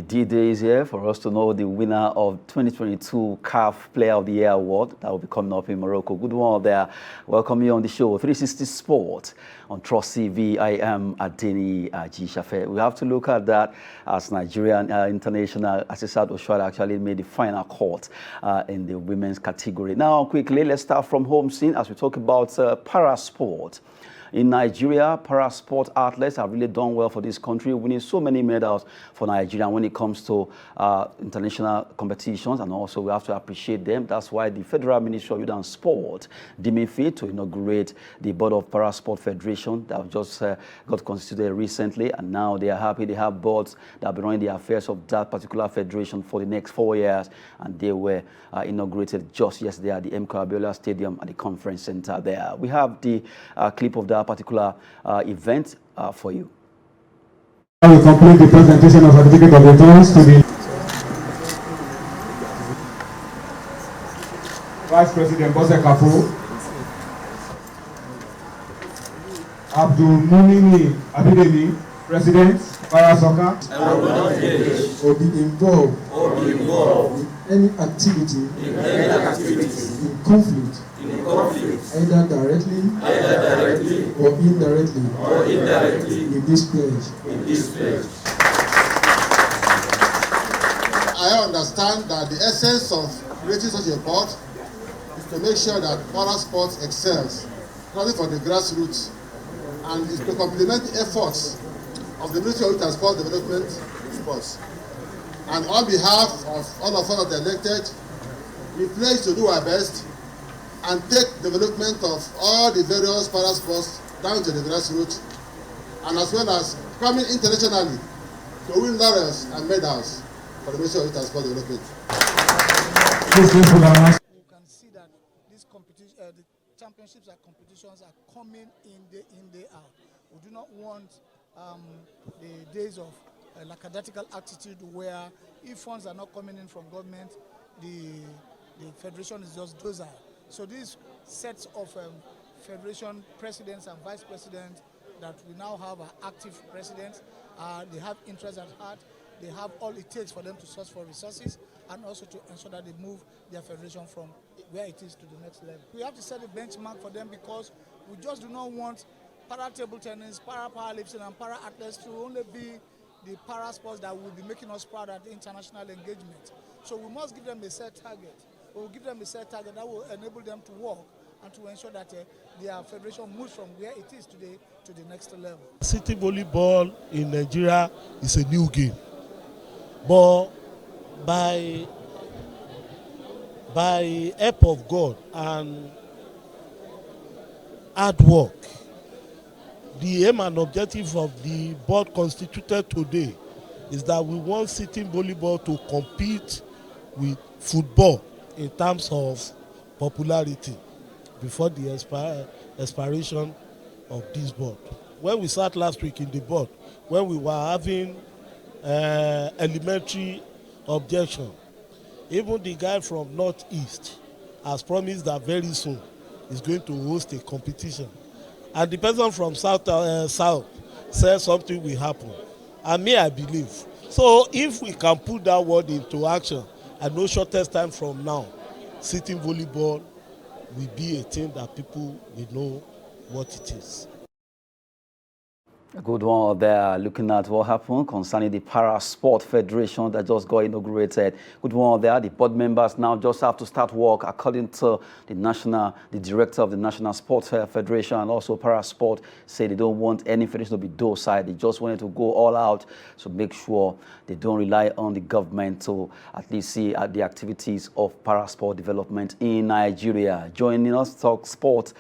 The D-Day is here for us to know the winner of 2022 CAF Player of the Year Award that will be coming up in Morocco. Good one there. Welcome you on the show, 360 Sport on Trust TV. I am Adeni Aji-Shafe. We have to look at that as Nigerian International Asisat Oshwada actually made the final cut in the women's category. Now, quickly, let's start from home scene as we talk about para-sport. In Nigeria, para-sport athletes have really done well for this country, winning so many medals for Nigeria when it comes to international competitions, and also we have to appreciate them. That's why the Federal Ministry of Youth and Sport deemed it fit to inaugurate the Board of Para-Sport Federation that just got constituted recently, and now they are happy they have boards that will be running the affairs of that particular federation for the next 4 years, and they were inaugurated just yesterday at the MK Abiola Stadium at the conference center there. We have the clip of that particular event for you. I will complete the presentation of certificate of returns to the Vice President Bassey, Abdul Munini Abidemi, President, Para Soccer, or be involved in any activity in conflict, either directly or indirectly with this pledge. I understand that the essence of creating such a board is to make sure that para sports excels, not only for the grassroots, and is to complement the efforts of the Ministry of Youth and Sport Development Sports. And on behalf of all of us that are elected, we pledge to do our best and take development of all the various para sports down to the grassroots, and as well as coming internationally to win laurels and medals for the Ministry of Youth and Sport Development. You can see that these competitions, the championships and competitions are coming in day out. We do not want the days of lackadaisical attitude where if funds are not coming in from government, the federation is just docile. So these sets of federation presidents and vice presidents that we now have are active presidents. They have interests at heart. They have all it takes for them to source for resources and also to ensure that they move their federation from where it is to the next level. We have to set a benchmark for them because we just do not want para-table tennis, para-powerlifting and para-athletes to only be the para-sports that will be making us proud at international engagement. So we must give them a set target. We will give them a set target that will enable them to work and to ensure that their federation moves from where it is today to the next level. City volleyball in Nigeria is a new game, but by help of God and hard work, the aim and objective of the board constituted today is that we want sitting volleyball to compete with football in terms of popularity before the expiration of this board. When we sat last week in the board, when we were having elementary objection, even the guy from Northeast has promised that very soon he's going to host a competition. And the person from South said something will happen. And me, I believe. So if we can put that word into action, at no shortest time from now, sitting volleyball will be a thing that people will know what it is. A good one there, looking at what happened concerning the Para-Sport Federation that just got inaugurated. Good one there. The board members now just have to start work according to the director of the National Sports Federation, and also Para-Sport say they don't want any federation to be docile. They just wanted to go all out to make sure they don't rely on the government to at least see at the activities of Para-Sport development in Nigeria. Joining us to talk sport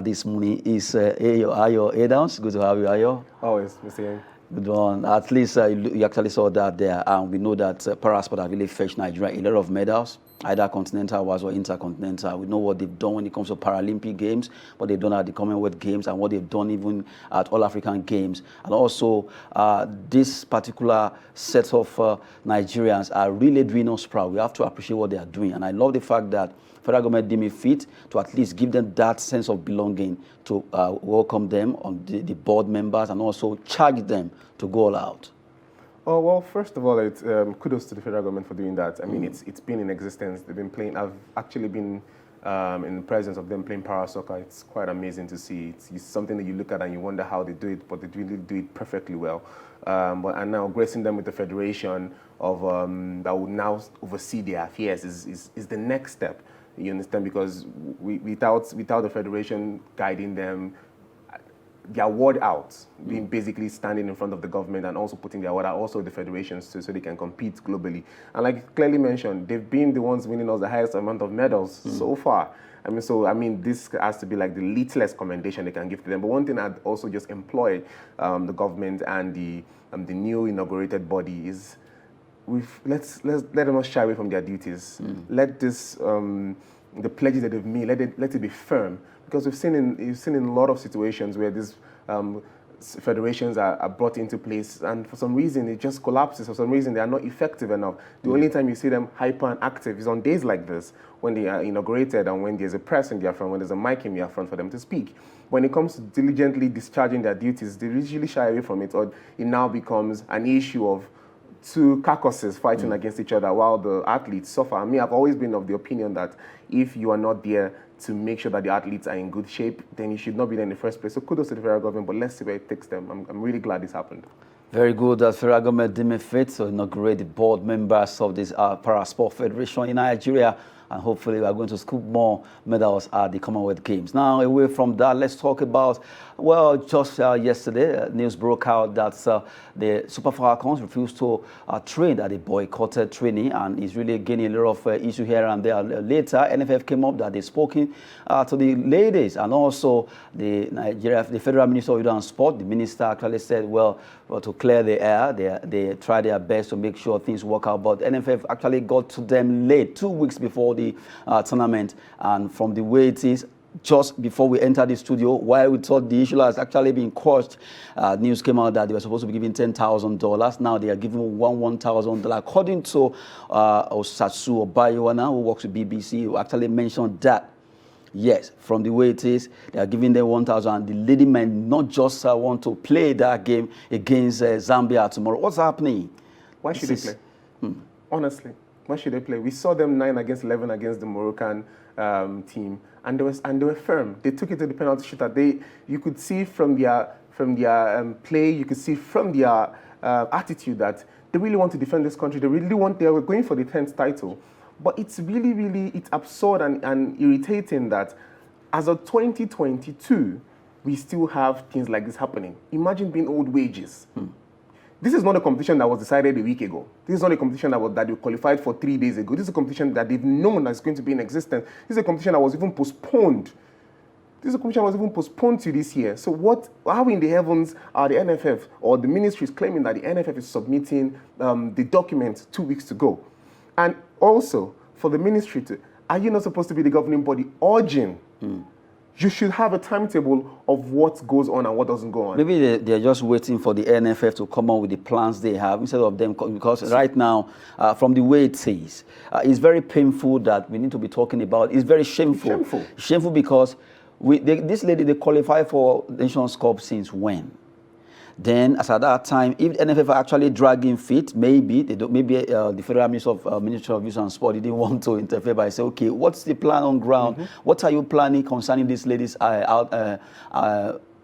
this morning is Ayo Adams. Good to have you, Ayo. Always, Mr. Good one. At least you actually saw that there, and we know that para-sport have really fetched Nigeria a lot of medals, either continental-wise or intercontinental. We know what they've done when it comes to Paralympic Games, what they've done at the Commonwealth Games, and what they've done even at All African Games. And also, this particular set of Nigerians are really doing us proud. We have to appreciate what they are doing. And I love the fact that federal government deemed it fit to at least give them that sense of belonging, to welcome them on the board members, and also charge them to go all out. Oh, well, first of all, it's kudos to the federal government for doing that. I mean, it's been in existence. They've been playing. I've actually been in the presence of them playing para soccer. It's quite amazing to see. It's something that you look at and you wonder how they do it, but they really do it perfectly well. And now gracing them with the federation of that will now oversee their affairs is the next step. You understand? Because without the federation guiding them, their word out, being basically standing in front of the government and also putting their word out, also the federations so they can compete globally. And like clearly mentioned, they've been the ones winning us the highest amount of medals so far. I mean, this has to be like the littlest commendation they can give to them. But one thing I'd also just employ the government and the new inaugurated body is let them not shy away from their duties. Let this the pledges that they've made, let it be firm. Because you've seen in a lot of situations where these federations are brought into place, and for some reason it just collapses. For some reason they are not effective enough. The only time you see them hyper and active is on days like this, when they are inaugurated and when there's a press in their front, when there's a mic in their front for them to speak. When it comes to diligently discharging their duties, they usually shy away from it, or it now becomes an issue of two carcasses fighting against each other while the athletes suffer. I've always been of the opinion that if you are not there to make sure that the athletes are in good shape, then you should not be there in the first place. So kudos to the federal government, but let's see where it takes them. I'm really glad this happened. Very good. The federal government deemed fit to inaugurate the board members of this Parasport Federation in Nigeria, and hopefully we are going to scoop more medals at the Commonwealth Games. Now, away from that, let's talk about, well, just yesterday, news broke out that the Super Falcons refused to train, that they boycotted training, and it's really gaining a lot of issue here and there. Later, NFF came up that they've spoken to the ladies, and also the Federal Minister of Youth and Sport. The minister actually said, well, to clear the air, they try their best to make sure things work out, but NFF actually got to them late, 2 weeks before the tournament, and from the way it is, just before we entered the studio, while we thought the issue has actually been quashed, news came out that they were supposed to be giving $10,000. Now they are giving $1,000. According to Osasu Obayiwana, who works with BBC, who actually mentioned that, yes, from the way it is, they are giving them 1,000. The lady might not just want to play that game against Zambia tomorrow. What's happening? Why should they play? Honestly, why should they play? We saw them 9 against 11 against the Moroccan team, and they were firm. They took it to the penalty shootout. You could see from their play, you could see from their attitude that they really want to defend this country. They were going for the 10th title. But it's really, it's absurd and irritating that as of 2022, we still have things like this happening. Imagine being owed wages. This is not a competition that was decided a week ago. This is not a competition that they qualified for 3 days ago. This is a competition that they've known that's going to be in existence. This is a competition that was even postponed. To this year. So how in the heavens are the NFF or the ministries claiming that the NFF is submitting the document 2 weeks to go? And also, for the ministry are you not supposed to be the governing body urging? You should have a timetable of what goes on and what doesn't go on. Maybe they're just waiting for the NFF to come up with the plans they have instead of them, because right now, from the way it is, it's very painful that we need to be talking about. It's very shameful. Shameful because this lady, they qualify for Nations Cup since when? Then, as at that time, if NFF are actually dragging feet, maybe the Federal Ministry of Youth and Sport didn't want to interfere by saying, okay, what's the plan on ground? What are you planning concerning these ladies out at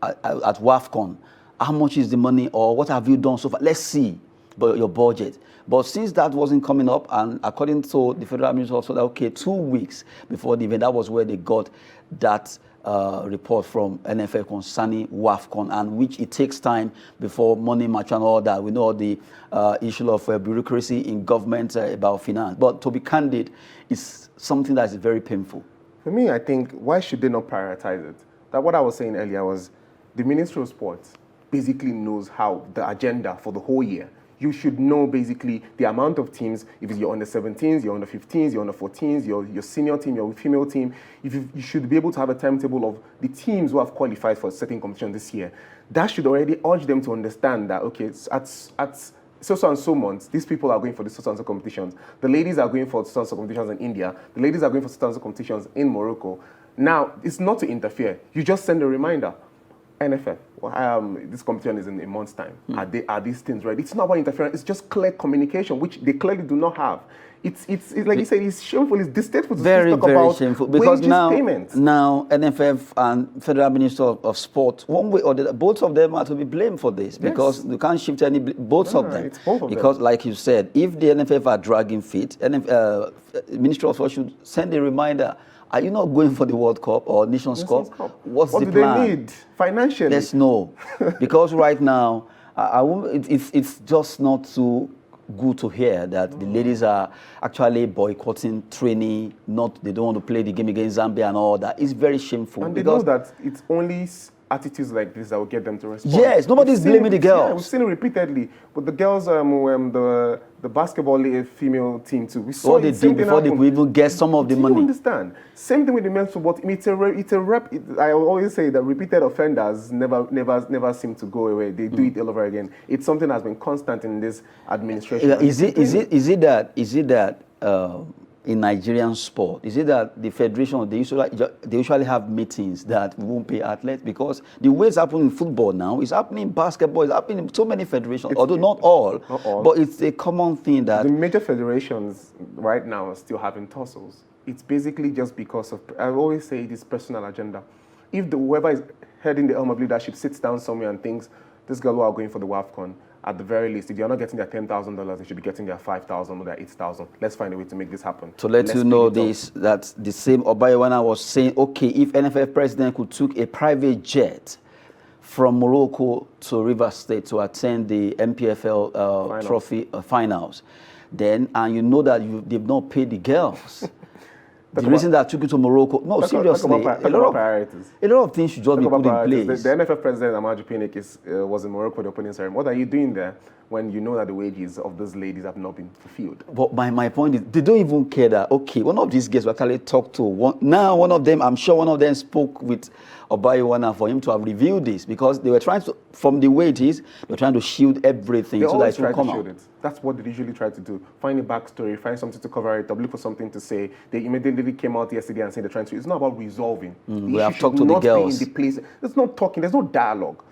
WAFCON? How much is the money, or what have you done so far? Let's see your budget. But since that wasn't coming up, and according to the Federal Ministry of Sport, okay, 2 weeks before the event, that was where they got that report from NFF concerning WAFCON, and which it takes time before money match and all that. We know the issue of bureaucracy in government about finance. But to be candid, it's something that is very painful. For me, I think, why should they not prioritize it? That what I was saying earlier was the Ministry of Sports basically knows how the agenda for the whole year. You should know basically the amount of teams, if it's your under 17s, your under 15s, your under 14s, your senior team, your female team. You should be able to have a timetable of the teams who have qualified for a certain competition this year. That should already urge them to understand that, okay, at so and so months, these people are going for the so and so competitions. The ladies are going for so and so competitions in India. The ladies are going for so and so competitions in Morocco. Now, it's not to interfere. You just send a reminder. NFF, this competition is in a month's time. Are these things ready? It's not about interference. It's just clear communication, which they clearly do not have. It's like you said, it's shameful. It's distasteful to very, talk very about shameful. Because payments. now NFF and Federal Minister of Sport, one way or the other, both of them are to be blamed for this because you can't shift both of them. It's both of because, them. like you said, if the NFF are dragging feet, Ministry of Sport should send a reminder. Are you not going for the World Cup or Nations Cup? What's the plan? What do they need financially? Let's know. Because right now, it's just not too good to hear that the ladies are actually boycotting training. They don't want to play the game against Zambia and all that. It's very shameful. And they know that it's only attitudes like this that will get them to respond. Yes, nobody's blaming the girls. Yeah, we've seen it repeatedly. But the girls, the basketball female team too. We saw what they did before they could even get some of the money. You understand? Same thing with the men's football team. I always say that repeated offenders never seem to go away. They do it all over again. It's something that's been constant in this administration. Is it that in Nigerian sport, is it that the federation, they usually have meetings that won't pay athletes? Because the way it's happening in football now, it's happening in basketball, it's happening in so many federations, although not all, but it's a common thing that... The major federations right now are still having tussles. It's basically just because of, I always say it is personal agenda. If whoever is heading the helm of leadership sits down somewhere and thinks, this girl who are going for the WAFCON, at the very least, if you're not getting their $10,000, they should be getting their $5,000 or their $8,000. Let's find a way to make this happen. To let you know that the same Obayewana was saying, okay, if NFF president could took a private jet from Morocco to Rivers State to attend the MPFL trophy finals, then, and you know that they've not paid the girls. The reason that took you to Morocco, no, seriously, a lot of things should just be put in place. The NFF president, Amaju Pinnick, was in Morocco for the opening ceremony. What are you doing there when you know that the wages of those ladies have not been fulfilled? But my point is, they don't even care that, okay, one of these guys we actually talked to. One of them, I'm sure one of them spoke with Obayewana for him to have revealed this because they were trying to, from the way it is, they're trying to shield everything so that it will come out. That's what they usually try to do. Find a backstory, find something to cover it up, look for something to say. They immediately came out yesterday and said they're trying to. It's not about resolving. We have talked to the girls. There's no talking. There's no dialogue.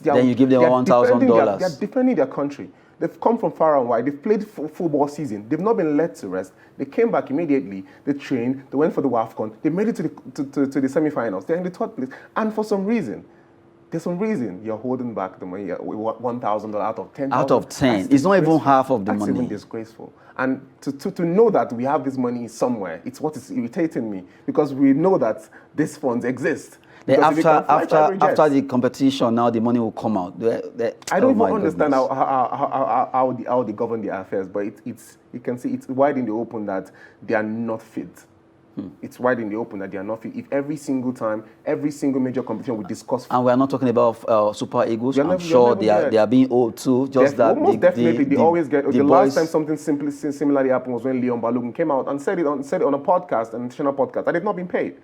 Then you give them $1,000. They're defending their country. They've come from far and wide. They've played football season. They've not been led to rest. They came back immediately. They trained. They went for the WAFCON. They made it to the semi-finals. They're in the third place. And for some reason, there's some reason you're holding back the money, $1,000 out of 10,000. Out of 10. It's not even half of the money. That's even disgraceful. And to know that we have this money somewhere, it's what is irritating me because we know that these funds exist. After the competition, now the money will come out. I don't even understand how they govern their affairs, but you can see it's wide in the open that they are not fit. It's wide in the open that they are not fit. If every single time, every single major competition we discuss... And we are not talking about Super Eagles. I'm sure they are being owed too. Just that most definitely, they always get... The last time something similarly happened was when Leon Balogun came out and said it on a podcast, an national podcast, that they've not been paid.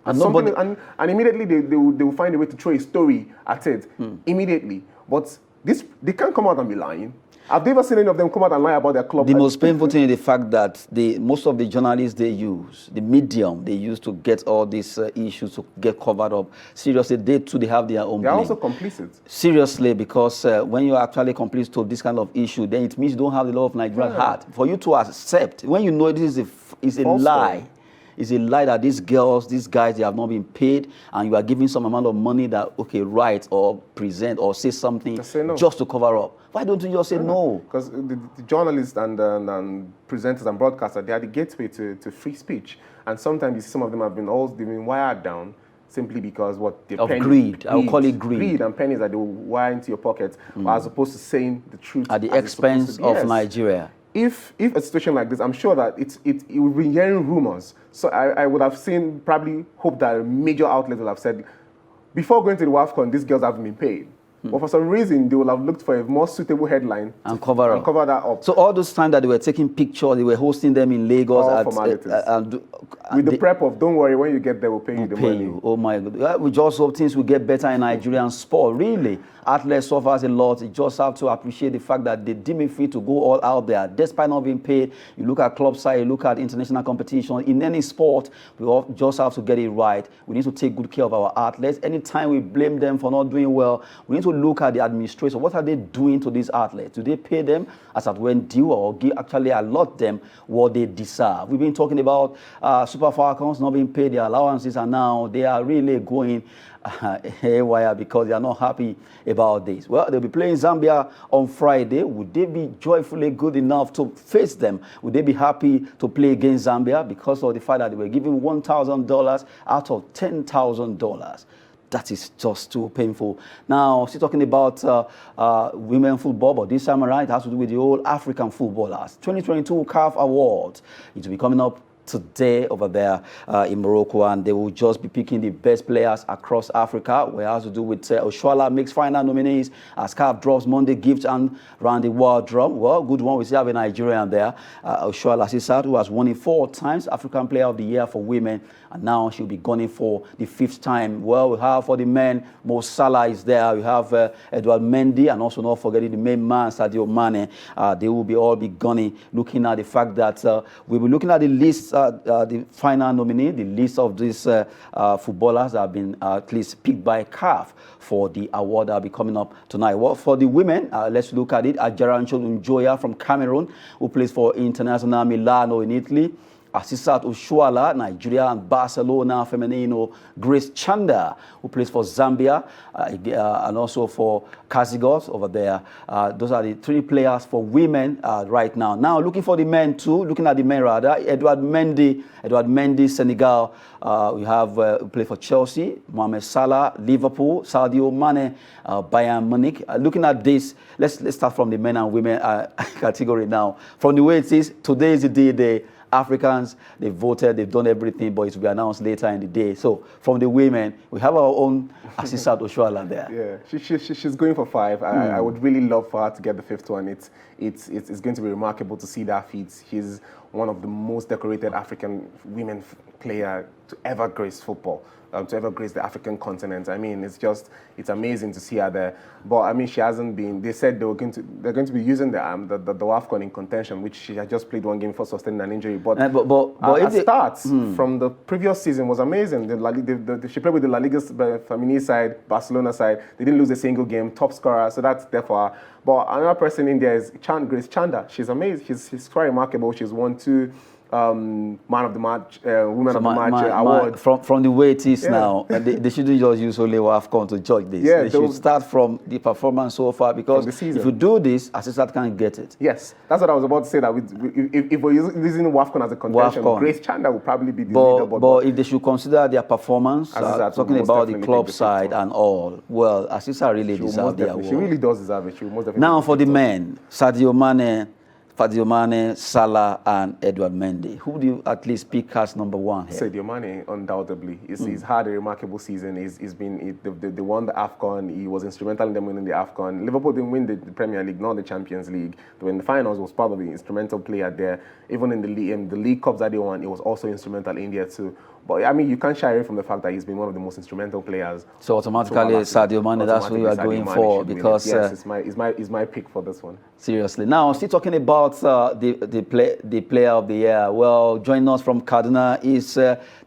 And immediately they will find a way to throw a story at it. Immediately. But they can't come out and be lying. Have they ever seen any of them come out and lie about their club? The most painful thing is the fact that most of the journalists they use, the medium they use to get all these issues to get covered up, seriously, they have their own blame. They're also complicit. Seriously, because when you're actually complicit to this kind of issue, then it means you don't have the law of Nigerian heart. For you to accept, when you know this is a lie, it's a lie that these guys, they have not been paid, and you are giving some amount of money that, okay, write or present or say something just to cover up. Why don't you just say no? Because the journalists and presenters and broadcasters, they are the gateway to free speech. And sometimes you see some of them they've been wired down simply because greed. I would call it greed. Greed and pennies that they will wire into your pocket, as opposed to saying the truth. At the expense of Nigeria. If a situation like this, I'm sure that we've been hearing rumors. So I would have hope that a major outlet will have said, before going to the WAFCON, these girls haven't been paid. But for some reason, they will have looked for a more suitable headline and cover that up. So all those time that they were taking pictures, they were hosting them in Lagos. All formalities. With the prep of, don't worry, when you get there, we'll pay you the money. Oh my God. We just hope things will get better in Nigerian sport. Really, athletes suffers a lot. You just have to appreciate the fact that they deem it free to go all out there, despite not being paid. You look at club side, you look at international competition. In any sport, we all just have to get it right. We need to take good care of our athletes. Anytime we blame them for not doing well, we need to look at the administration. What are they doing to these athletes? Do they pay them as at when due, or actually allot them what they deserve? We've been talking about Super Falcons not being paid their allowances, and now they are really going haywire because they are not happy about this. Well, they'll be playing Zambia on Friday. Would they be joyfully good enough to face them? Would they be happy to play against Zambia because of the fact that they were given $1,000 out of $10,000? That is just too painful. Now, still talking about women football, but this time around it has to do with the old African footballers. 2022 CAF Awards. It will be coming up today over there in Morocco, and they will just be picking the best players across Africa. We have to do with Oshuala makes final nominees as CAF drops Monday gift and Randy World drum. Well, good one. We still have a Nigerian there, Oshuala Sisat, who has won it 4 times, African Player of the Year for women, and now she'll be gunning for the 5th time. Well, we have for the men, Salah is there. We have Edward Mendy, and also not forgetting the main man, Sadio Mane. They will be all be gunning, looking at the fact that we'll be looking at the list. The final nominee, the list of these footballers have been at least picked by CAF for the award that will be coming up tonight. Well, for the women, let's look at it. Ajarancho Njoya from Cameroon, who plays for Internazionale Milano in Italy. Asisat Oshuala, Nigeria, and Barcelona Femenino. Grace Chanda, who plays for Zambia, and also for Kazigos over there. Those are the 3 players for women right now. Now, looking for the men too, looking at the men rather, Edward Mendy, Senegal. We have who play for Chelsea, Mohamed Salah, Liverpool, Sadio Mane, Bayern Munich. Looking at this, let's start from the men and women category now. From the way it is, today is the day Africans, they've voted, they've done everything, but it will be announced later in the day. So from the women, we have our own Asisat Oshuala there. Yeah, she's going for 5. I would really love for her to get the 5th one. It's going to be remarkable to see that feat. She's one of the most decorated African women player to ever grace football, to ever grace the African continent. I mean, it's amazing to see her there. But I mean, she hasn't been. They said they're going to be using the AFCON in contention, which she had just played 1 game for sustaining an injury. But her start from the previous season was amazing. She played with the La Liga Feminine side, Barcelona side. They didn't lose a single game, top scorer. So that's there for her. But another person in there is Grace Chanda. She's amazing. She's quite remarkable. She's won 2 man of the match, women of the match award. From the way it is now, they shouldn't just use only AFCON to judge this. Yeah, they should start from the performance so far, because if you do this, Asisat can't get it. Yes, that's what I was about to say. That if we're using WAFCON as a contention, Grace Chanda will probably be the leader. But if they should consider their performance, talking about the club side and all, well, Asisat really deserves the award. She really does deserve it. She will most definitely. Now for the men, Sadio Mane, Salah, and Edward Mendy. Who do you at least pick as number 1 here? Sadio Mane, undoubtedly. He's had a remarkable season. They won the AFCON. He was instrumental in them winning the AFCON. Liverpool didn't win the Premier League, not the Champions League. They were in the finals, was probably instrumental player there. Even in the League Cups that they won, it was also instrumental in there too. But I mean, you can't shy away from the fact that he's been one of the most instrumental players. So automatically, Sadio Mane, that's who you are going for, because yes, it's my pick for this one. Seriously. Now, still talking about the player of the year. Well, joining us from Kaduna is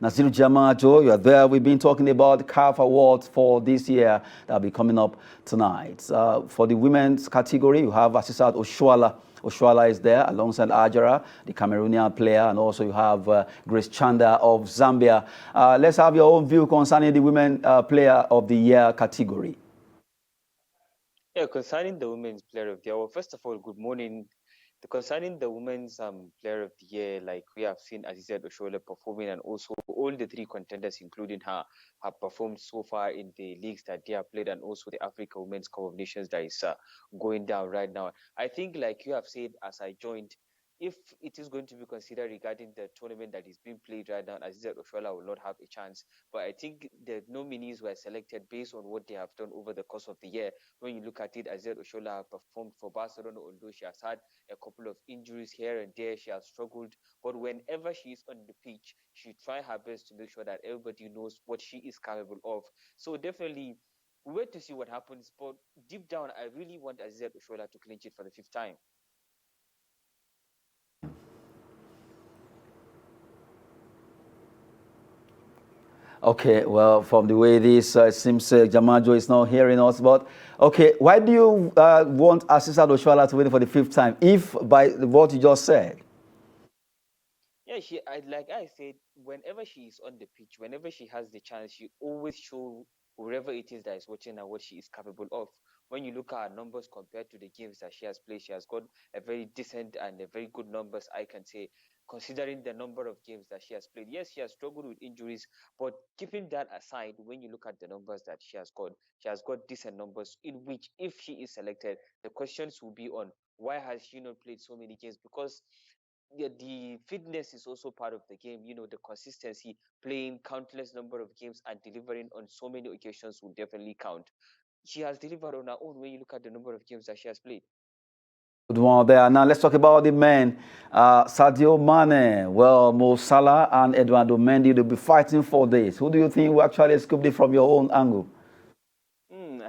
Naziru Jamajo. You are there. We've been talking about the CAF Awards for this year that will be coming up tonight. For the women's category, you have Asisat Oshuala. Oshuala is there alongside Ajara, the Cameroonian player, and also you have Grace Chanda of Zambia. Let's have your own view concerning the women player of the year category. Yeah, concerning the women's player of the year, well, first of all, good morning. Concerning the women's player of the year, like we have seen, as you said, Oshuala performing, and also all the 3 contenders, including her, have performed so far in the leagues that they have played, and also the Africa Women's Cup of Nations that is going down right now. I think, like you have said, as I joined, if it is going to be considered regarding the tournament that is being played right now, Azizat Oshoala will not have a chance. But I think the nominees were selected based on what they have done over the course of the year. When you look at it, Azizat Oshoala performed for Barcelona, although she has had a couple of injuries here and there. She has struggled. But whenever she is on the pitch, she try her best to make sure that everybody knows what she is capable of. So definitely, we wait to see what happens. But deep down, I really want Azizat Oshoala to clinch it for the 5th time. Okay, well, from the way this seems Jamajo is not hearing us, but okay, why do you want Asisat Oshoala to win for the 5th time, if by what you just said? Yeah, like I said, whenever she is on the pitch, whenever she has the chance, she always show whoever it is that is watching her what she is capable of. When you look at her numbers compared to the games that she has played, she has got a very decent and a very good numbers, I can say, considering the number of games that she has played. Yes, she has struggled with injuries, but keeping that aside, when you look at the numbers that she has got decent numbers in which, if she is selected, the questions will be on why has she not played so many games? Because the fitness is also part of the game. The consistency, playing countless number of games and delivering on so many occasions will definitely count. She has delivered on her own when you look at the number of games that she has played. Good one there. Now let's talk about the men. Sadio Mane, well, Mo Salah and Eduardo Mendy, they'll be fighting for this. Who do you think will actually scoop it from your own angle?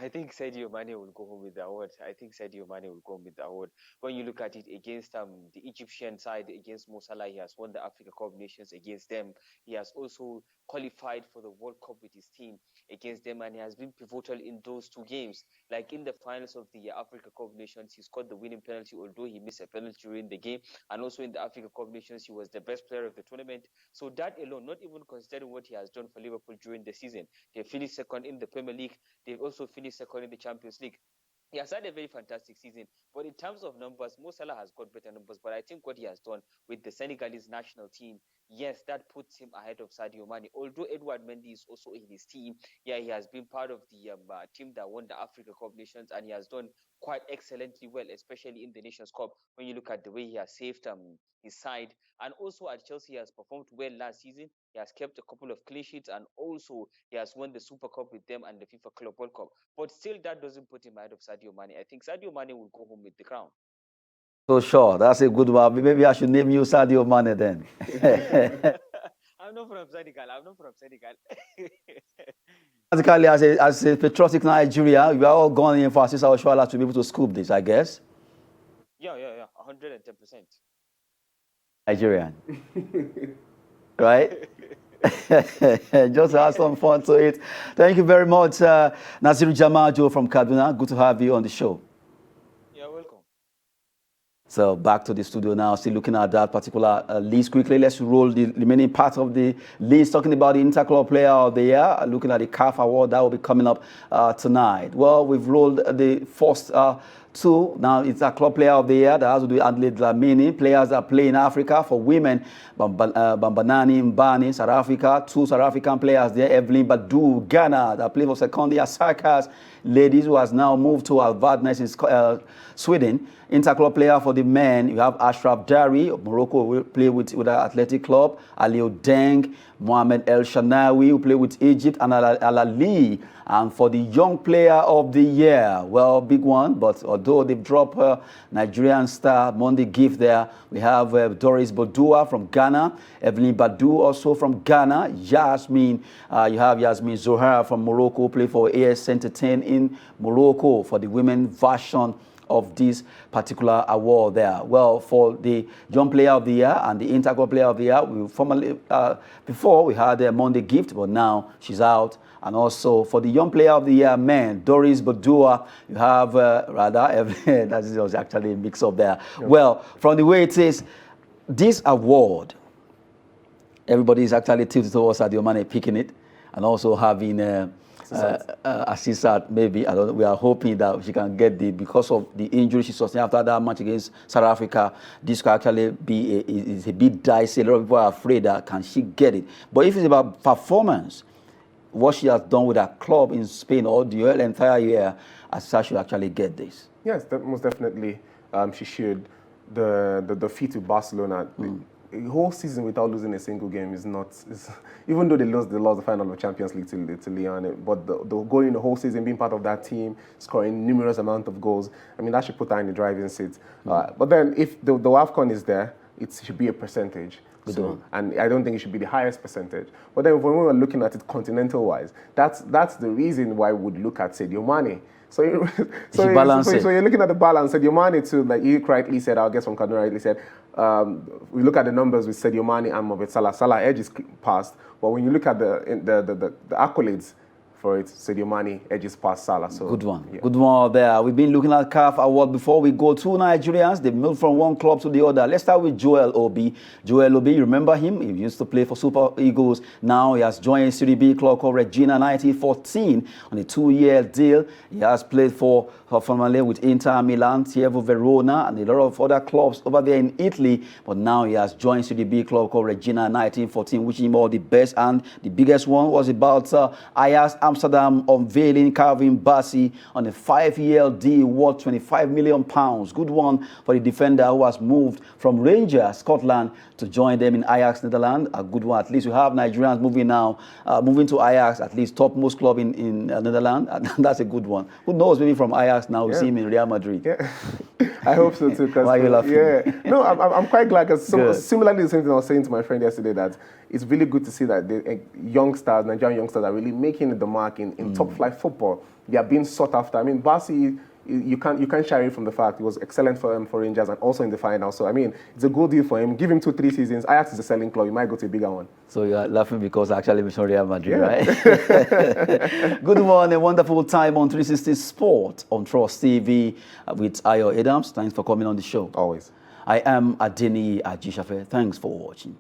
I think Sadio Mane will go home with the award. I think Sadio Mane will go home with the award. When you look at it against the Egyptian side, against Mo Salah, he has won the Africa Cup of Nations against them. He has also qualified for the World Cup with his team against them, and he has been pivotal in those 2 games. Like in the finals of the Africa Cup of Nations, he scored the winning penalty, although he missed a penalty during the game. And also in the Africa Cup of Nations, he was the best player of the tournament. So that alone, not even considering what he has done for Liverpool during the season, they finished second in the Premier League. They've also finished second in the Champions League. He has had a very fantastic season. But in terms of numbers, Mo Salah has got better numbers. But I think what he has done with the Senegalese national team, yes, that puts him ahead of Sadio Mane. Although Edouard Mendy is also in his team, yeah, he has been part of the team that won the Africa Cup of Nations, and he has done quite excellently well, especially in the Nations Cup. When you look at the way he has saved his side, and also at Chelsea, he has performed well last season. He has kept a couple of clean sheets, and also he has won the Super Cup with them and the FIFA Club World Cup. But still, that doesn't put him ahead of Sadio Mane. I think Sadio Mane will go home with the crown. So sure, that's a good one. Maybe I should name you Sadio Mane then. I'm not from Senegal. Basically, as a patriotic Nigeria, we are all going in for Asisat Oshoala to be able to scoop this, I guess. Yeah, 110%. Nigerian. Right? Just have some fun to it. Thank you very much, Naziru Jamajo from Kaduna. Good to have you on the show. You're welcome. So back to the studio now, still looking at that particular list quickly. Let's roll the remaining part of the list, talking about the Interclub Player of the Year, looking at the CAF award that will be coming up tonight. Well, we've rolled the first 2. Now it's a Club Player of the Year that has to do with Adelaide Dlamini. Players that play in Africa for women, Bambanani Mbani, South Africa. 2 South African players there, Evelyn Badu, Ghana, that play for Secondia Sarkaz. Ladies who has now moved to Alvadnes in Sweden. Interclub player for the men, you have Ashraf Dari of Morocco, who will play with the Athletic Club. Aliou Deng, Mohamed El Shanawi, who play with Egypt, and Al-Ali. And for the young player of the year, well, big one, but although they've dropped Nigerian star Monday Gift there, we have Doris Bodua from Ghana, Evelyn Badu also from Ghana, Yasmin, you have Yasmin Zohar from Morocco, who play for AS Entertain in Morocco for the women version of this particular award there. Well, for the Young Player of the Year and the Interclub Player of the Year, we formerly, before we had Monday Gift, but now she's out. And also for the Young Player of the Year men, Doris Bodua, you have that was actually a mix up there. Yep. Well, from the way it is, this award, everybody is actually tilted towards Sadio Mane picking it, and also having Asisat, maybe. I don't know. We are hoping that she can get because of the injury she sustained after that match against South Africa. This could actually be is a bit dicey. A lot of people are afraid that can she get it. But if it's about performance, what she has done with her club in Spain or the entire year, Asisat should actually get this. Yes, most definitely she should. the defeat to Barcelona. The whole season without losing a single game is not. Even though they lost the final of Champions League to Lyon, but the going the whole season, being part of that team, scoring numerous amount of goals. I mean, that should put her in the driving seat. But then, if the AFCON is there, it should be a percentage. And I don't think it should be the highest percentage. But then, when we were looking at it continental-wise, that's the reason why we would look at Sadio Mane. So you're looking at the balance. Sadio Mane too, like you rightly said, our guest from Kaduna rightly said, we look at the numbers with Sadio Mane and Mohamed Salah. Salah edge is past, but when you look at the accolades for it, Sadio Mane edges past Salah. So good one. Yeah. Good one there. We've been looking at CAF Award before. We go two Nigerians. They moved from one club to the other. Let's start with Joel Obi. Joel Obi, you remember him? He used to play for Super Eagles. Now he has joined Serie B club called Regina 1914 on a 2-year deal. He has played for formerly with Inter Milan, Chievo Verona, and a lot of other clubs over there in Italy. But now he has joined Serie B club called Regina 1914, wishing him all the best. And the biggest one was about Ajax Amsterdam unveiling Calvin Bassey on a 5-year deal worth £25 million. Good one for the defender who has moved from Rangers, Scotland, to join them in Ajax, Netherlands. A good one. At least we have Nigerians moving now, moving to Ajax, at least topmost club in Netherlands. And that's a good one. Who knows, maybe from Ajax now we'll see him in Real Madrid. Yeah. I hope so too. Why are you laughing? Yeah. No, I'm quite glad, because similarly the same thing I was saying to my friend yesterday, that it's really good to see that the youngsters, Nigerian youngsters, are really making the mark in top-flight football. They are being sought after. I mean, Bassey, you can't shy away from the fact he was excellent for Rangers and also in the final. So, I mean, it's a good deal for him. Give him 2-3 seasons. Ajax is a selling club. You might go to a bigger one. So you are laughing because I actually mentioned Real Madrid, right? Good one, a wonderful time on 360 Sport on Trust TV with Ayo Adams. Thanks for coming on the show. Always. I am Adeni Ajishafe. Thanks for watching.